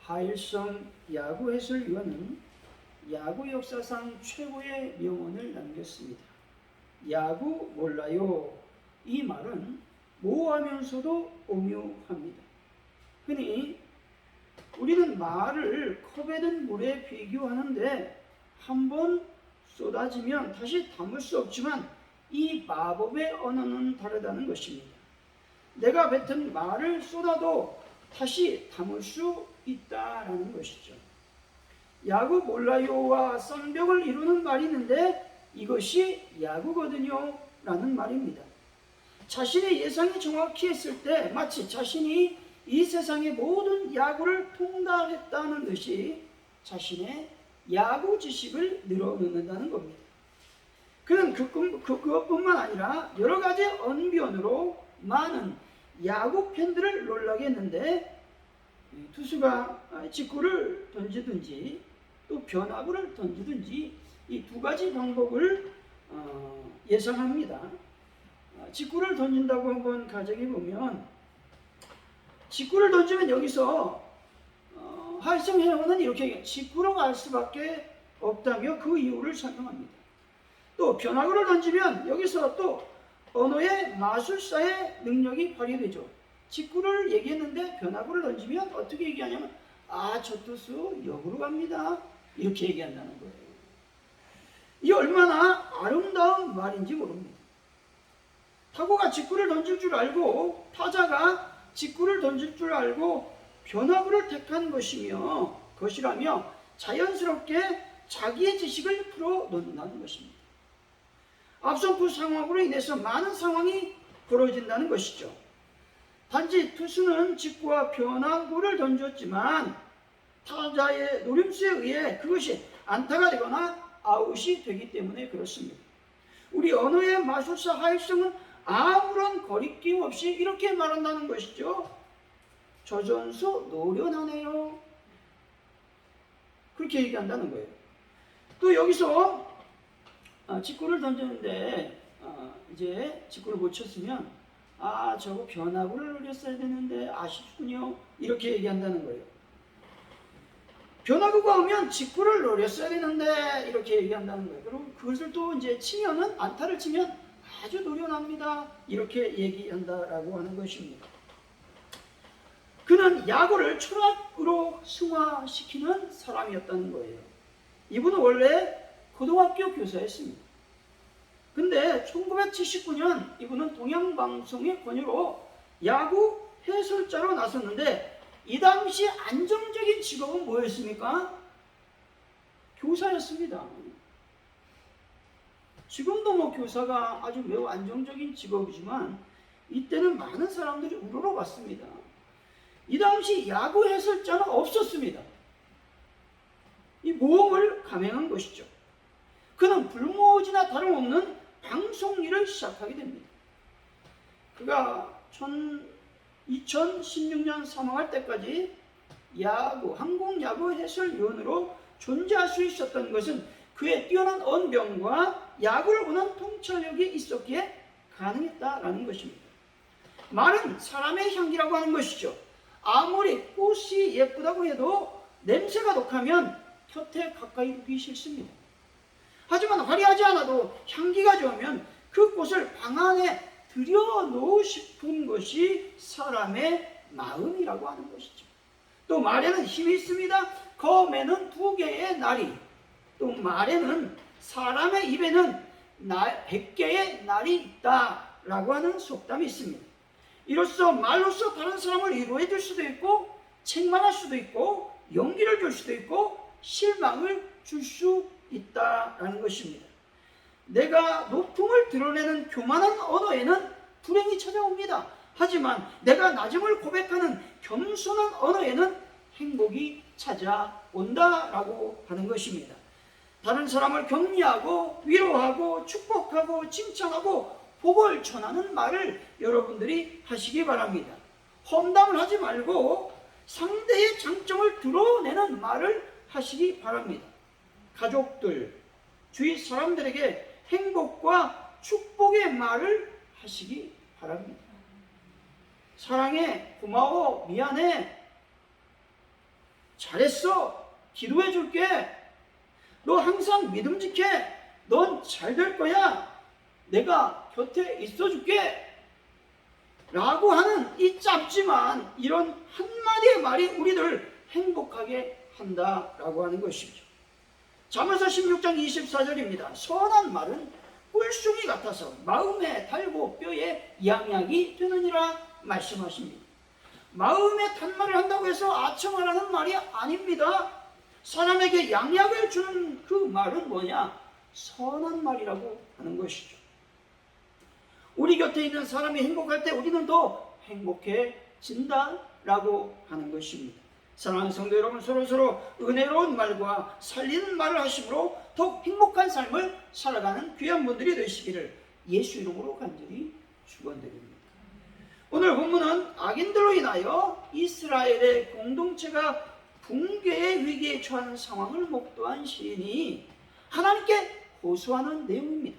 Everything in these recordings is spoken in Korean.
하일성 야구 해설위원은 야구 역사상 최고의 명언을 남겼습니다. 야구 몰라요. 이 말은 모호하면서도 오묘합니다. 흔히 우리는 말을 컵에 든 물에 비교하는데 한번 쏟아지면 다시 담을 수 없지만 이 마법의 언어는 다르다는 것입니다. 내가 뱉은 말을 쏟아도 다시 담을 수 있다라는 것이죠. 야구 몰라요와 쌍벽을 이루는 말이 있는데 이것이 야구거든요 라는 말입니다. 자신의 예상이 정확히 했을 때 마치 자신이 이 세상의 모든 야구를 통달했다는 듯이 자신의 야구 지식을 늘어놓는다는 겁니다. 그는 그것뿐만 아니라 여러 가지 언변으로 많은 야구 팬들을 놀라게 했는데, 투수가 직구를 던지든지 또 변화구를 던지든지 이 두 가지 방법을 예상합니다. 직구를 던진다고 한번 가정해 보면, 직구를 던지면 여기서 하일성 회원은 이렇게 직구로 갈 수밖에 없다며 그 이유를 설명합니다. 또 변화구를 던지면 여기서 또 언어의 마술사의 능력이 발휘되죠. 직구를 얘기했는데 변화구를 던지면 어떻게 얘기하냐면 저 투수 역으로 갑니다 이렇게 얘기한다는 거예요. 이 얼마나 아름다운 말인지 모릅니다. 타구가 직구를 던질 줄 알고 타자가 직구를 던질 줄 알고 변화구를 택한 것이라며 자연스럽게 자기의 지식을 풀어놓는다는 것입니다. 앞선 두 상황으로 인해서 많은 상황이 벌어진다는 것이죠. 단지 투수는 직구와 변화구를 던졌지만 타자의 노림수에 의해 그것이 안타가 되거나 아웃이 되기 때문에 그렇습니다. 우리 언어의 마술사 하일성은 아무런 거리낌 없이 이렇게 말한다는 것이죠. 저 선수 노련하네요. 그렇게 얘기한다는 거예요. 또 여기서 직구를 던졌는데 이제 직구를 못 쳤으면 저거 변화구를 노렸어야 되는데 아쉽군요 이렇게 얘기한다는 거예요. 변화구가 오면 직구를 노렸어야 되는데 이렇게 얘기한다는 거예요. 그리고 그것을 또 이제 치면은 안타를 치면 아주 노련합니다 이렇게 얘기한다라고 하는 것입니다. 그는 야구를 철학으로 승화시키는 사람이었다는 거예요. 이분은 원래 고등학교 교사였습니다. 근데 1979년 이분은 동양방송의 권유로 야구 해설자로 나섰는데 이 당시 안정적인 직업은 뭐였습니까? 교사였습니다. 지금도 뭐 교사가 아주 매우 안정적인 직업이지만 이때는 많은 사람들이 우러러봤습니다. 이 당시 야구 해설자는 없었습니다. 이 모험을 감행한 것이죠. 그는 불모지나 다름없는 방송 일을 시작하게 됩니다. 그가 2016년 사망할 때까지 한국 야구 해설위원으로 존재할 수 있었던 것은 그의 뛰어난 언변과 야구를 보는 통찰력이 있었기에 가능했다라는 것입니다. 말은 사람의 향기라고 하는 것이죠. 아무리 꽃이 예쁘다고 해도 냄새가 독하면 곁에 가까이 두기 싫습니다. 하지만 화려하지 않아도 향기가 좋으면 그 꽃을 방 안에 들여놓고 싶은 것이 사람의 마음이라고 하는 것이죠. 또 말에는 힘이 있습니다. 검에는 2개의 날이, 또 말에는 사람의 입에는 100개의 날이 있다라고 하는 속담이 있습니다. 이로써 말로써 다른 사람을 위로해 줄 수도 있고 책망할 수도 있고 용기를 줄 수도 있고 실망을 줄 수 있다라는 것입니다. 내가 높음을 드러내는 교만한 언어에는 불행이 찾아옵니다. 하지만 내가 낮음을 고백하는 겸손한 언어에는 행복이 찾아온다라고 하는 것입니다. 다른 사람을 격려하고 위로하고 축복하고 칭찬하고 복을 전하는 말을 여러분들이 하시기 바랍니다. 험담을 하지 말고 상대의 장점을 드러내는 말을 하시기 바랍니다. 가족들, 주위 사람들에게 행복과 축복의 말을 하시기 바랍니다. 사랑해, 고마워, 미안해, 잘했어. 기도해 줄게. 너 항상 믿음직해. 넌 잘 될 거야. 내가 곁에 있어 줄게. 라고 하는 이 짧지만 이런 한마디의 말이 우리를 행복하게 한다라고 하는 것이죠. 잠언서 16장 24절입니다. 선한 말은 꿀송이 같아서 마음에 달고 뼈에 양약이 되느니라 말씀하십니다. 마음에 탄 말을 한다고 해서 아첨하라는 말이 아닙니다. 사람에게 양약을 주는 그 말은 뭐냐? 선한 말이라고 하는 것이죠. 우리 곁에 있는 사람이 행복할 때 우리는 더 행복해진다라고 하는 것입니다. 사랑하는 성도 여러분, 서로서로 은혜로운 말과 살리는 말을 하심으로 더욱 행복한 삶을 살아가는 귀한 분들이 되시기를 예수 이름으로 간절히 축원드립니다. 오늘 본문은 악인들로 인하여 이스라엘의 공동체가 붕괴의 위기에 처한 상황을 목도한 시인이 하나님께 호소하는 내용입니다.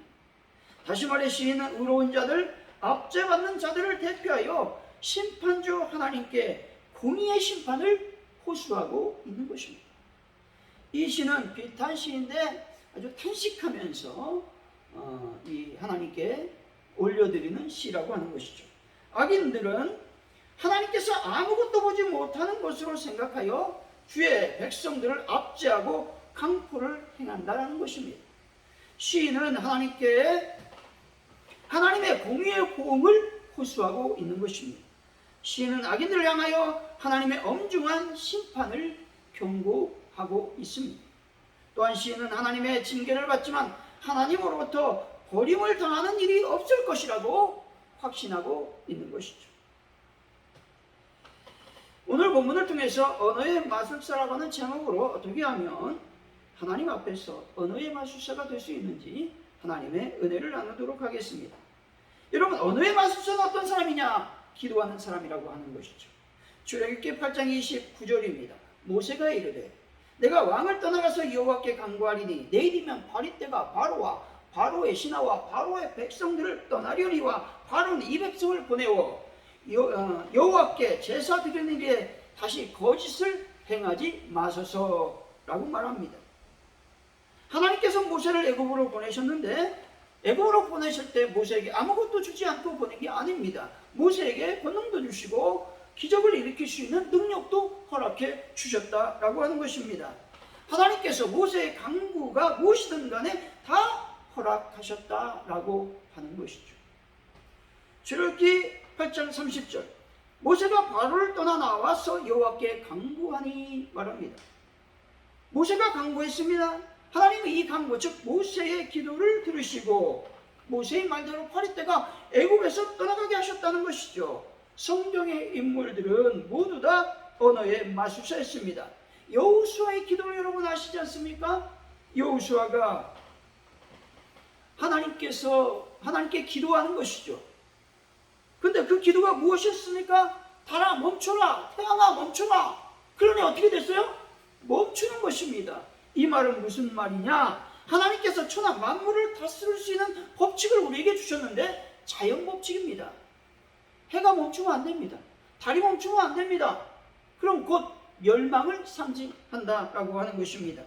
다시 말해 시인은 의로운 자들, 압제받는 자들을 대표하여 심판주 하나님께 공의의 심판을 호소하고 있는 것입니다. 이 시는 비탄 시인데 아주 탄식하면서 이 하나님께 올려드리는 시라고 하는 것이죠. 악인들은 하나님께서 아무것도 보지 못하는 것으로 생각하여 주의 백성들을 압제하고 강포를 행한다는 것입니다. 시인은 하나님의 공의의 호응을 호소하고 있는 것입니다. 시인은 악인들을 향하여 하나님의 엄중한 심판을 경고하고 있습니다. 또한 시인은 하나님의 징계를 받지만 하나님으로부터 버림을 당하는 일이 없을 것이라고 확신하고 있는 것이죠. 오늘 본문을 통해서 언어의 마술사라고 하는 제목으로 어떻게 하면 하나님 앞에서 언어의 마술사가 될 수 있는지 하나님의 은혜를 나누도록 하겠습니다. 여러분, 언어의 마술사는 어떤 사람이냐? 기도하는 사람이라고 하는 것이죠. 출애굽기 8장 29절입니다. 모세가 이르되 내가 왕을 떠나가서 여호와께 간구하리니 내일이면 바리떼가 바로의 신하와 바로의 백성들을 떠나려니와 바로는 이 백성을 보내어 여호와께 제사 드리는 일에 다시 거짓을 행하지 마소서라고 말합니다. 하나님께서 모세를 애굽으로 보내셨는데 애굽으로 보내실 때 모세에게 아무것도 주지 않고 보낸 게 아닙니다. 모세에게 권능도 주시고 기적을 일으킬 수 있는 능력도 허락해 주셨다라고 하는 것입니다. 하나님께서 모세의 간구가 무엇이든 간에 다 허락하셨다라고 하는 것이죠. 출애굽기 8장 30절 모세가 바로를 떠나 나와서 여호와께 간구하니 말합니다. 모세가 간구했습니다. 하나님은 이 간구, 즉 모세의 기도를 들으시고 모세의 말대로 바리떼가 애굽에서 떠나가게 하셨다는 것이죠. 성경의 인물들은 모두 다 언어의 마술사였습니다. 여호수아의 기도를 여러분 아시지 않습니까? 여호수아가 하나님께 기도하는 것이죠. 근데 그 기도가 무엇이었습니까? 달아 멈춰라, 태양아 멈춰라. 그러니 어떻게 됐어요? 멈추는 것입니다. 이 말은 무슨 말이냐? 하나님께서 천하 만물을 다스릴 수 있는 법칙을 우리에게 주셨는데 자연 법칙입니다. 해가 멈추면 안 됩니다. 달이 멈추면 안 됩니다. 그럼 곧 멸망을 상징한다라고 하는 것입니다.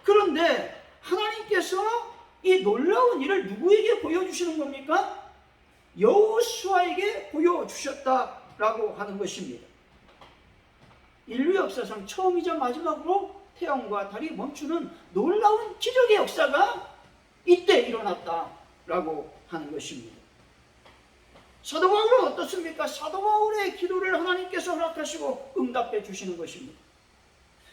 그런데 하나님께서 이 놀라운 일을 누구에게 보여주시는 겁니까? 여호수아에게 보여주셨다라고 하는 것입니다. 인류 역사상 처음이자 마지막으로 태양과 달이 멈추는 놀라운 기적의 역사가 이때 일어났다라고 하는 것입니다. 사도 바울은 어떻습니까? 사도 바울의 기도를 하나님께서 허락하시고 응답해 주시는 것입니다.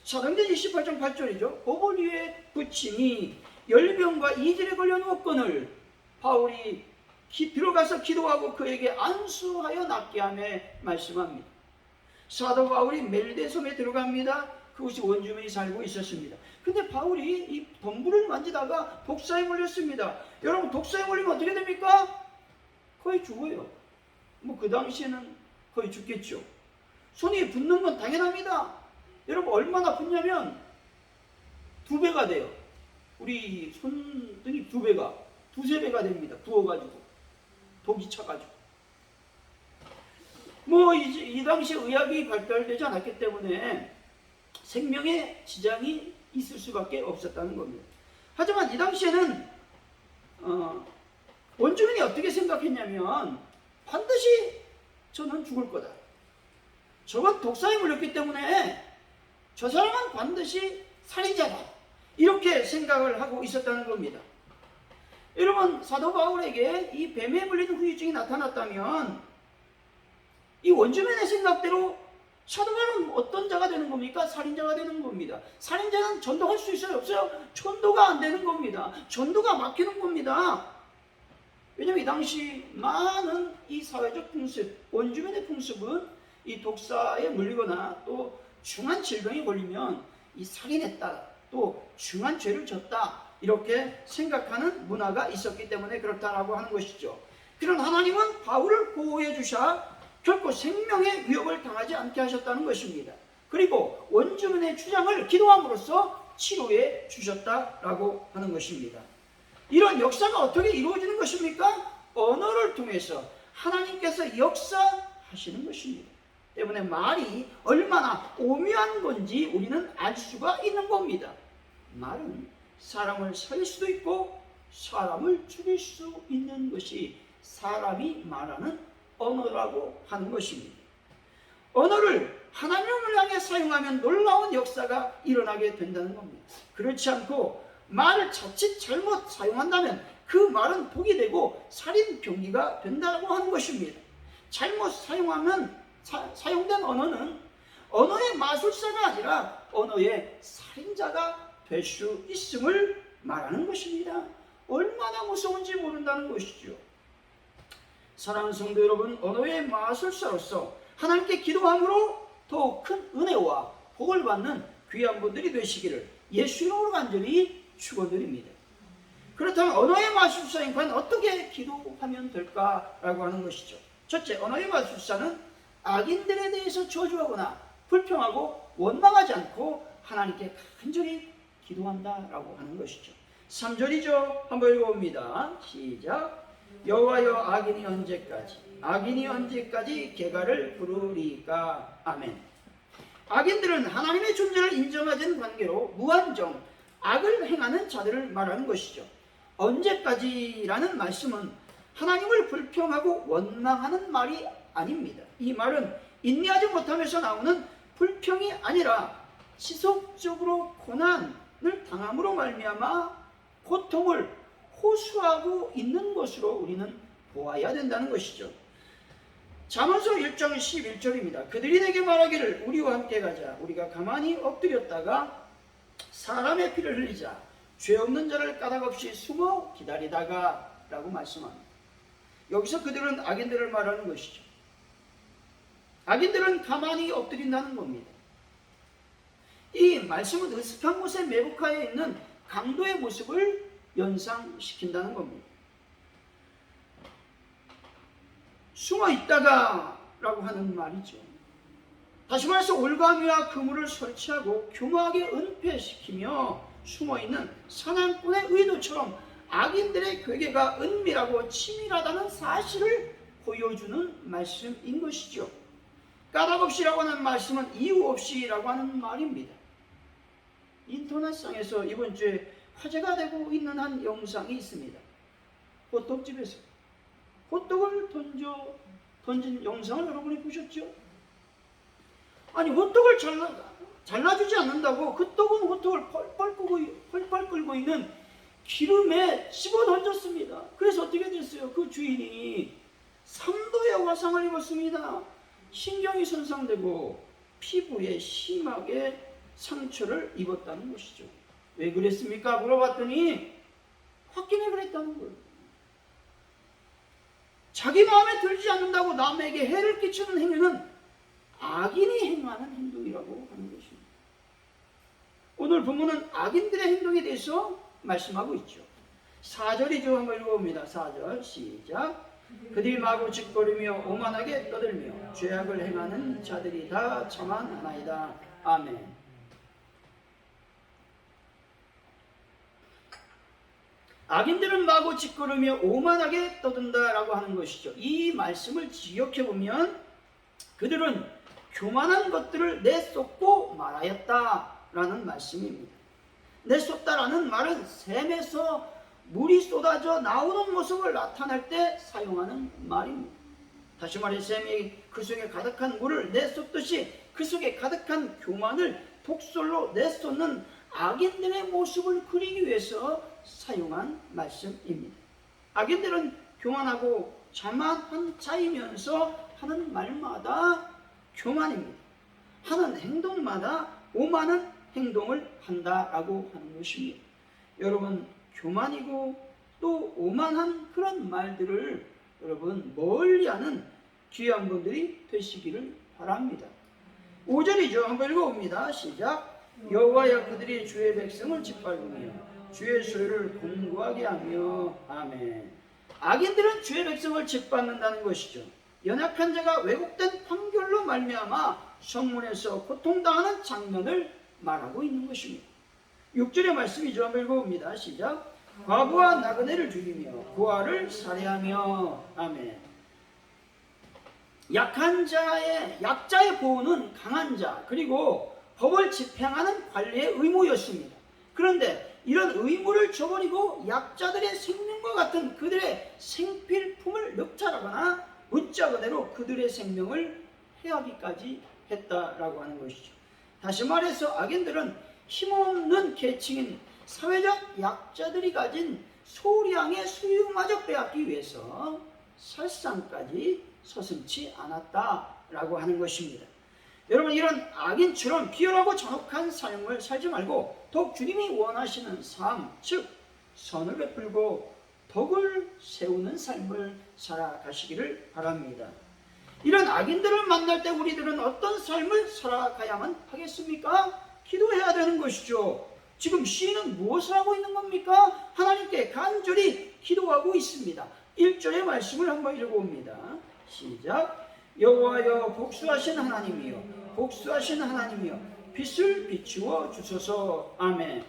사도행전 28장 8절이죠. 보볼 위에 붙이니 열병과 이질에 걸려 누웠거늘 바울이 들어가서 기도하고 그에게 안수하여 낫게 하며 말씀합니다. 사도 바울이 멜대섬에 들어갑니다. 그곳이 원주민이 살고 있었습니다. 근데 바울이 이 덤불을 만지다가 독사에 걸렸습니다. 여러분, 독사에 걸리면 어떻게 됩니까? 거의 죽어요. 그 당시에는 거의 죽겠죠. 손이 붓는 건 당연합니다. 여러분, 얼마나 붓냐면 2배가 돼요. 우리 손등이 2배가, 2~3배가 됩니다. 부어가지고 독이 차가지고. 이 당시에 의학이 발달되지 않았기 때문에 생명에 지장이 있을 수밖에 없었다는 겁니다. 하지만 이 당시에는 원주민이 어떻게 생각했냐면 반드시 저는 죽을 거다. 저건 독사에 물렸기 때문에 저 사람은 반드시 살인자다. 이렇게 생각을 하고 있었다는 겁니다. 여러분, 사도 바울에게 이 뱀에 물리는 후유증이 나타났다면 이 원주민의 생각대로 사도 바울은 어떤 자가 되는 겁니까? 살인자가 되는 겁니다. 살인자는 전도할 수 있어요? 없어요? 전도가 안 되는 겁니다. 전도가 막히는 겁니다. 왜냐하면 이 당시 많은 이 사회적 풍습, 원주민의 풍습은 이 독사에 물리거나 또 중한 질병에 걸리면 이 살인했다, 또 중한 죄를 졌다, 이렇게 생각하는 문화가 있었기 때문에 그렇다라고 하는 것이죠. 그런 하나님은 바울을 보호해 주셔 결코 생명의 위협을 당하지 않게 하셨다는 것입니다. 그리고 원주민의 주장을 기도함으로써 치료해 주셨다라고 하는 것입니다. 이런 역사가 어떻게 이루어지는 것입니까? 언어를 통해서 하나님께서 역사하시는 것입니다. 때문에 말이 얼마나 오묘한 건지 우리는 알 수가 있는 겁니다. 말은 사람을 살릴 수도 있고 사람을 죽일 수 있는 것이 사람이 말하는 언어라고 하는 것입니다. 언어를 하나님을 향해 사용하면 놀라운 역사가 일어나게 된다는 겁니다. 그렇지 않고 말을 자칫 잘못 사용한다면 그 말은 독이 되고 살인 병기가 된다고 하는 것입니다. 잘못 사용된 언어는 언어의 마술사가 아니라 언어의 살인자가 될 수 있음을 말하는 것입니다. 얼마나 무서운지 모른다는 것이죠. 사랑하는 성도 여러분, 언어의 마술사로서 하나님께 기도함으로 더욱 큰 은혜와 복을 받는 귀한 분들이 되시기를 예수 이름으로 간절히 축원드립니다. 그렇다면 언어의 마술사인 과연 어떻게 기도하면 될까라고 하는 것이죠. 첫째, 언어의 마술사는 악인들에 대해서 저주하거나 불평하고 원망하지 않고 하나님께 간절히 기도한다라고 하는 것이죠. 3절이죠. 한번 읽어봅니다. 시작. 여호와여, 악인이 언제까지 개가를 부르리까. 아멘. 악인들은 하나님의 존재를 인정하지 않는 관계로 무한정 악을 행하는 자들을 말하는 것이죠. 언제까지라는 말씀은 하나님을 불평하고 원망하는 말이 아닙니다. 이 말은 인내하지 못하면서 나오는 불평이 아니라 지속적으로 고난을 당함으로 말미암아 고통을 호소하고 있는 것으로 우리는 보아야 된다는 것이죠. 잠언서 1장 11절입니다. 그들이 내게 말하기를 우리와 함께 가자. 우리가 가만히 엎드렸다가 사람의 피를 흘리자. 죄 없는 자를 까닭없이 숨어 기다리다가 라고 말씀합니다. 여기서 그들은 악인들을 말하는 것이죠. 악인들은 가만히 엎드린다는 겁니다. 이 말씀은 으슥한 곳에 매복하여 있는 강도의 모습을 연상시킨다는 겁니다. 숨어 있다가 라고 하는 말이죠. 다시 말해서 올가미와 그물을 설치하고 교묘하게 은폐시키며 숨어있는 사냥꾼의 의도처럼 악인들의 괴계가 은밀하고 치밀하다는 사실을 보여주는 말씀인 것이죠. 까닭없이라고 하는 말씀은 이유 없이라고 하는 말입니다. 인터넷상에서 이번 주에 화제가 되고 있는 한 영상이 있습니다. 호떡집에서 호떡을 던진 영상을 여러분이 보셨죠? 아니, 호떡을 잘라주지 않는다고 그 떡은 호떡을 펄펄 끓고 있는 기름에 씹어 던졌습니다. 그래서 어떻게 됐어요? 그 주인이 3도의 화상을 입었습니다. 신경이 손상되고 피부에 심하게 상처를 입었다는 것이죠. 왜 그랬습니까? 물어봤더니 홧김에 그랬다는 거예요. 자기 마음에 들지 않는다고 남에게 해를 끼치는 행위는 악인이 행하는 행동이라고 하는 것입니다. 오늘 본문은 악인들의 행동에 대해서 말씀하고 있죠. 4절이죠. 한번 읽어봅니다. 4절 시작. 그들이 마구 짓거리며 오만하게 떠들며 죄악을 행하는 자들이 다 자만하나이다. 아멘. 악인들은 마구 짓거리며 오만하게 떠든다라고 하는 것이죠. 이 말씀을 지역해보면 그들은 교만한 것들을 내쏟고 말하였다라는 말씀입니다. 내쏟다라는 말은 샘에서 물이 쏟아져 나오는 모습을 나타낼 때 사용하는 말입니다. 다시 말해 샘이 그 속에 가득한 물을 내쏟듯이 그 속에 가득한 교만을 독설로 내쏟는 악인들의 모습을 그리기 위해서 사용한 말씀입니다. 악인들은 교만하고 자만한 자이면서 하는 말마다 교만입니다. 하는 행동마다 오만한 행동을 한다라고 하는 것입니다. 여러분, 교만이고 또 오만한 그런 말들을 여러분 멀리하는 귀한 분들이 되시기를 바랍니다. 5절이죠. 한번 읽어봅니다. 시작. 여호와여 그들이 주의 백성을 짓밟으며 주의 소유를 공고하게 하며. 아멘. 악인들은 주의 백성을 짓밟는다는 것이죠. 연약한 자가 왜곡된 판결로 말미암아 성문에서 고통당하는 장면을 말하고 있는 것입니다. 6절의 말씀이죠. 한번 읽어봅니다. 시작. 과부와 나그네를 죽이며 고아를 살해하며. 아멘. 약자의 보호는 강한 자 그리고 법을 집행하는 관리의 의무였습니다. 그런데 이런 의무를 저버리고 약자들의 생명과 같은 그들의 생필품을 늑찰하거나 무자 그대로 그들의 생명을 해하기까지 했다라고 하는 것이죠. 다시 말해서 악인들은 힘없는 계층인 사회적 약자들이 가진 소량의 수유마저 빼앗기 위해서 살상까지 서슴지 않았다라고 하는 것입니다. 여러분, 이런 악인처럼 비열하고 잔혹한 삶을 살지 말고 더욱 주님이 원하시는 삶, 즉 선을 베풀고 덕을 세우는 삶을 살아가시기를 바랍니다. 이런 악인들을 만날 때 우리들은 어떤 삶을 살아가야만 하겠습니까? 기도해야 되는 것이죠. 지금 시인은 무엇을 하고 있는 겁니까? 하나님께 간절히 기도하고 있습니다. 1절의 말씀을 한번 읽어봅니다. 시작. 여호와여 복수하신 하나님이여 복수하신 하나님이여 빛을 비추어 주소서. 아멘.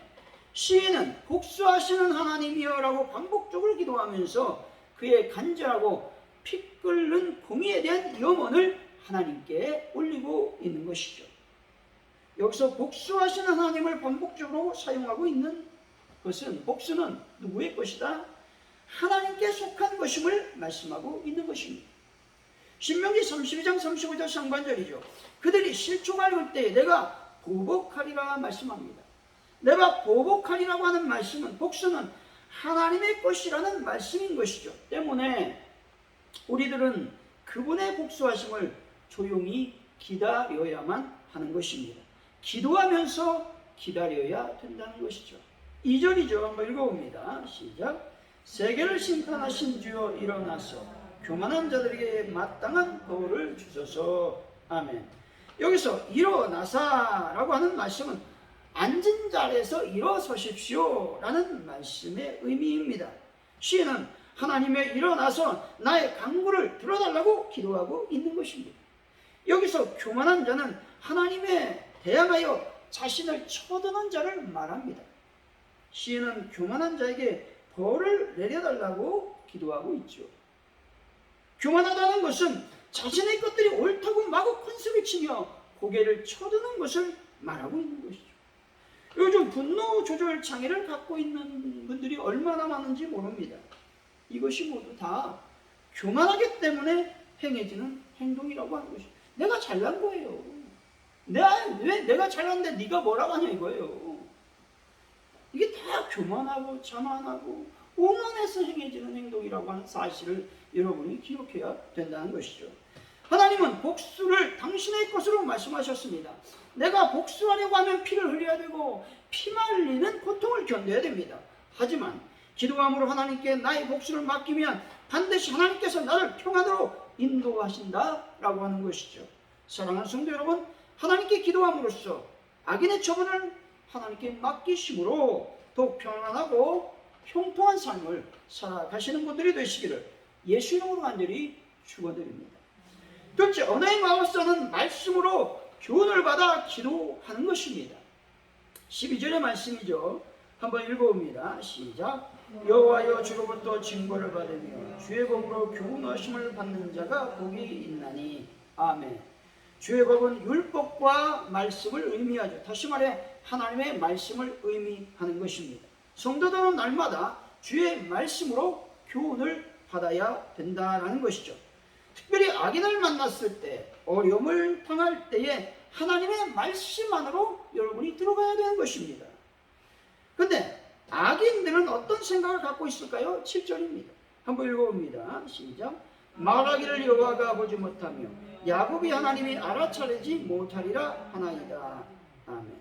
시인은 복수하시는 하나님이여 라고 반복적으로 기도하면서 그의 간절하고 피 끓는 공의에 대한 염원을 하나님께 올리고 있는 것이죠. 여기서 복수하시는 하나님을 반복적으로 사용하고 있는 것은 복수는 누구의 것이다? 하나님께 속한 것임을 말씀하고 있는 것입니다. 신명기 32장 35절 상반절이죠. 그들이 실족을 할 때에 내가 보복하리라 말씀합니다. 내가 보복하리라고 하는 말씀은 복수는 하나님의 것이라는 말씀인 것이죠. 때문에 우리들은 그분의 복수하심을 조용히 기다려야만 하는 것입니다. 기도하면서 기다려야 된다는 것이죠. 2절이죠. 한번 읽어봅니다. 시작. 세계를 심판하신 주여 일어나서 교만한 자들에게 마땅한 도를 주소서. 아멘. 여기서 일어나사라고 하는 말씀은 앉은 자리에서 일어서십시오 라는 말씀의 의미입니다. 시인은 하나님의 일어나서 나의 간구를 들어달라고 기도하고 있는 것입니다. 여기서 교만한 자는 하나님에 대항하여 자신을 쳐드는 자를 말합니다. 시인은 교만한 자에게 벌을 내려달라고 기도하고 있죠. 교만하다는 것은 자신의 것들이 옳다고 마구 큰소리 치며 고개를 쳐드는 것을 말하고 있는 것이죠. 요즘 분노 조절 장애를 갖고 있는 분들이 얼마나 많은지 모릅니다. 이것이 모두 다 교만하기 때문에 행해지는 행동이라고 하는 것이죠. 내가 잘난 거예요. 왜 내가 잘났는데 네가 뭐라고 하냐 이거예요. 이게 다 교만하고 자만하고 오만해서 행해지는 행동이라고 하는 사실을 여러분이 기억해야 된다는 것이죠. 하나님은 복수를 당신의 것으로 말씀하셨습니다. 내가 복수하려고 하면 피를 흘려야 되고 피말리는 고통을 견뎌야 됩니다. 하지만 기도함으로 하나님께 나의 복수를 맡기면 반드시 하나님께서 나를 평안으로 인도하신다라고 하는 것이죠. 사랑하는 성도 여러분, 하나님께 기도함으로써 악인의 처분을 하나님께 맡기심으로 더욱 평안하고 형통한 삶을 살아가시는 분들이 되시기를 예수 이름으로 간절히 축원드립니다. 둘째, 언어의 마법사는 말씀으로 교훈을 받아 기도하는 것입니다. 12절의 말씀이죠. 한번 읽어봅니다. 시작. 여호와여 주로부터 징벌을 받으며 주의 법으로 교훈하심을 받는 자가 복이 있나니. 아멘. 주의 법은 율법과 말씀을 의미하죠. 다시 말해 하나님의 말씀을 의미하는 것입니다. 성도들은 날마다 주의 말씀으로 교훈을 받아야 된다는 것이죠. 특별히 악인을 만났을 때, 어려움을 당할 때에 하나님의 말씀 안으로 여러분이 들어가야 되는 것입니다. 그런데 악인들은 어떤 생각을 갖고 있을까요? 7절입니다. 한번 읽어봅니다. 시작. 말하기를 여호와가 보지 못하며 야곱이 하나님이 알아차리지 못하리라 하나이다. 아멘.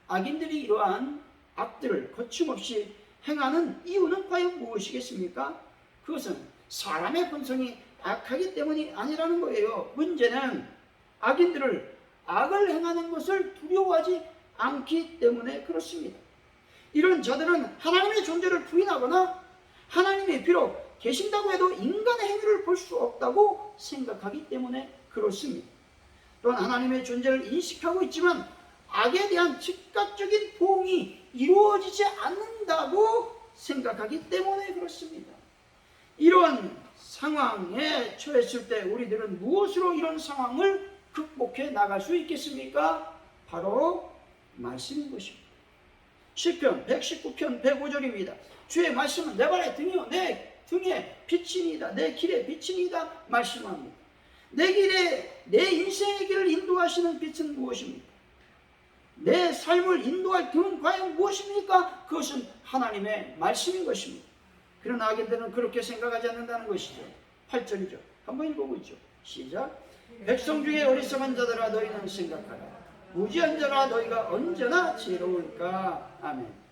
악인들이 이러한 악들을 거침없이 행하는 이유는 과연 무엇이겠습니까? 그것은 사람의 본성이 악하기 때문이 아니라는 거예요. 문제는 악인들을 악을 행하는 것을 두려워하지 않기 때문에 그렇습니다. 이런 자들은 하나님의 존재를 부인하거나 하나님이 비록 계신다고 해도 인간의 행위를 볼 수 없다고 생각하기 때문에 그렇습니다. 또한 하나님의 존재를 인식하고 있지만 악에 대한 즉각적인 보응이 이루어지지 않는다고 생각하기 때문에 그렇습니다. 이런 상황에 처했을 때 우리들은 무엇으로 이런 상황을 극복해 나갈 수 있겠습니까? 바로 말씀인 것입니다. 시편 119편 105절입니다. 주의 말씀은 내 발의 등이요 내 등에 빛이니이다. 내 길에 빛이니이다 말씀합니다. 내 길에 내 인생의 길을 인도하시는 빛은 무엇입니까? 내 삶을 인도할 등은 과연 무엇입니까? 그것은 하나님의 말씀인 것입니다. 그러나 악인들은 그렇게 생각하지 않는다는 것이죠. 8절이죠. 한번 읽어보죠. 시작. 백성 중에 어리석은 자들아 너희는 생각하라. 무지한 자라 너희가 언제나 지혜로울까. 아멘.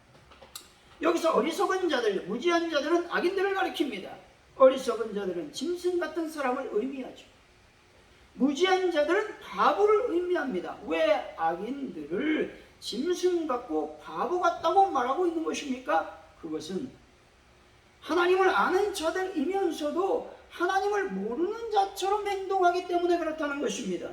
여기서 어리석은 자들, 무지한 자들은 악인들을 가리킵니다. 어리석은 자들은 짐승 같은 사람을 의미하죠. 무지한 자들은 바보를 의미합니다. 왜 악인들을 짐승 같고 바보 같다고 말하고 있는 것입니까? 그것은 하나님을 아는 자들이면서도 하나님을 모르는 자처럼 행동하기 때문에 그렇다는 것입니다.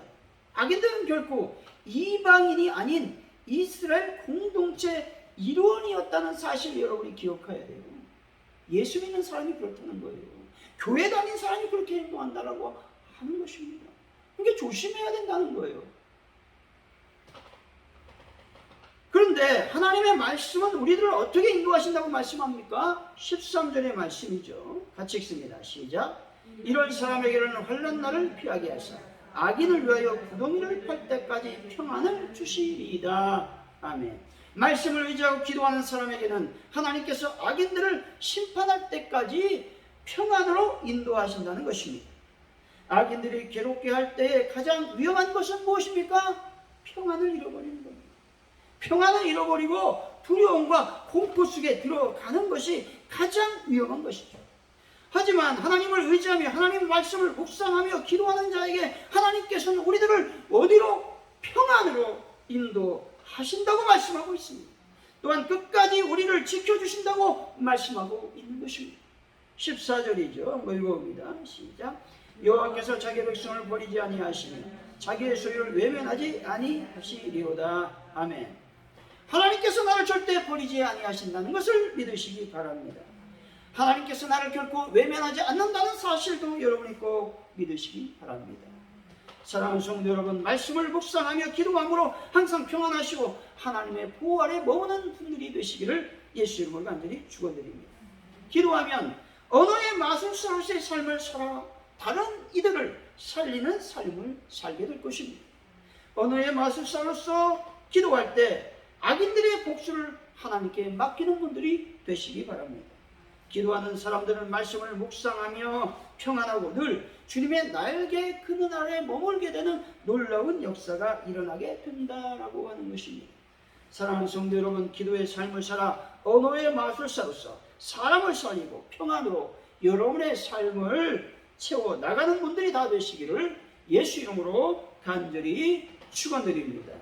악인들은 결코 이방인이 아닌 이스라엘 공동체 일원이었다는 사실을 여러분이 기억해야 돼요. 예수 믿는 사람이 그렇다는 거예요. 교회 다닌 사람이 그렇게 행동한다고 하는 것입니다. 그러니까 조심해야 된다는 거예요. 그런데 하나님의 말씀은 우리들을 어떻게 인도하신다고 말씀합니까? 13절의 말씀이죠. 같이 읽습니다. 시작. 이런 사람에게는 환난 날을 피하게 하사 악인을 위하여 구덩이를 팔 때까지 평안을 주시리이다. 아멘. 말씀을 의지하고 기도하는 사람에게는 하나님께서 악인들을 심판할 때까지 평안으로 인도하신다는 것입니다. 악인들이 괴롭게 할 때에 가장 위험한 것은 무엇입니까? 평안을 잃어버리는 겁니다. 평안을 잃어버리고 두려움과 공포 속에 들어가는 것이 가장 위험한 것이죠. 하지만 하나님을 의지하며 하나님의 말씀을 묵상하며 기도하는 자에게 하나님께서는 우리들을 어디로? 평안으로 인도하신다고 말씀하고 있습니다. 또한 끝까지 우리를 지켜주신다고 말씀하고 있는 것입니다. 14절이죠. 한번 읽어봅니다. 시작. 여호와께서 자기 백성을 버리지 아니하시며 자기의 소유를 외면하지 아니하시리로다. 아멘. 하나님께서 나를 절대 버리지 아니하신다는 것을 믿으시기 바랍니다. 하나님께서 나를 결코 외면하지 않는다는 사실도 여러분이 꼭 믿으시기 바랍니다. 사랑하는 성도 여러분, 말씀을 묵상하며 기도함으로 항상 평안하시고 하나님의 보호 아래 머무는 분들이 되시기를 예수 이름으로 간절히 축원드립니다. 기도하면 언어의 마술사로서의 삶을 살아 다른 이들을 살리는 삶을 살게 될 것입니다. 언어의 마술사로서 기도할 때 악인들의 복수를 하나님께 맡기는 분들이 되시기 바랍니다. 기도하는 사람들은 말씀을 묵상하며 평안하고 늘 주님의 날개 그늘 아래 머물게 되는 놀라운 역사가 일어나게 된다라고 하는 것입니다. 사랑하는 성도 여러분, 기도의 삶을 살아 언어의 마술사로서 사람을 살리고 평안으로 여러분의 삶을 채워 나가는 분들이 다 되시기를 예수 이름으로 간절히 축원드립니다.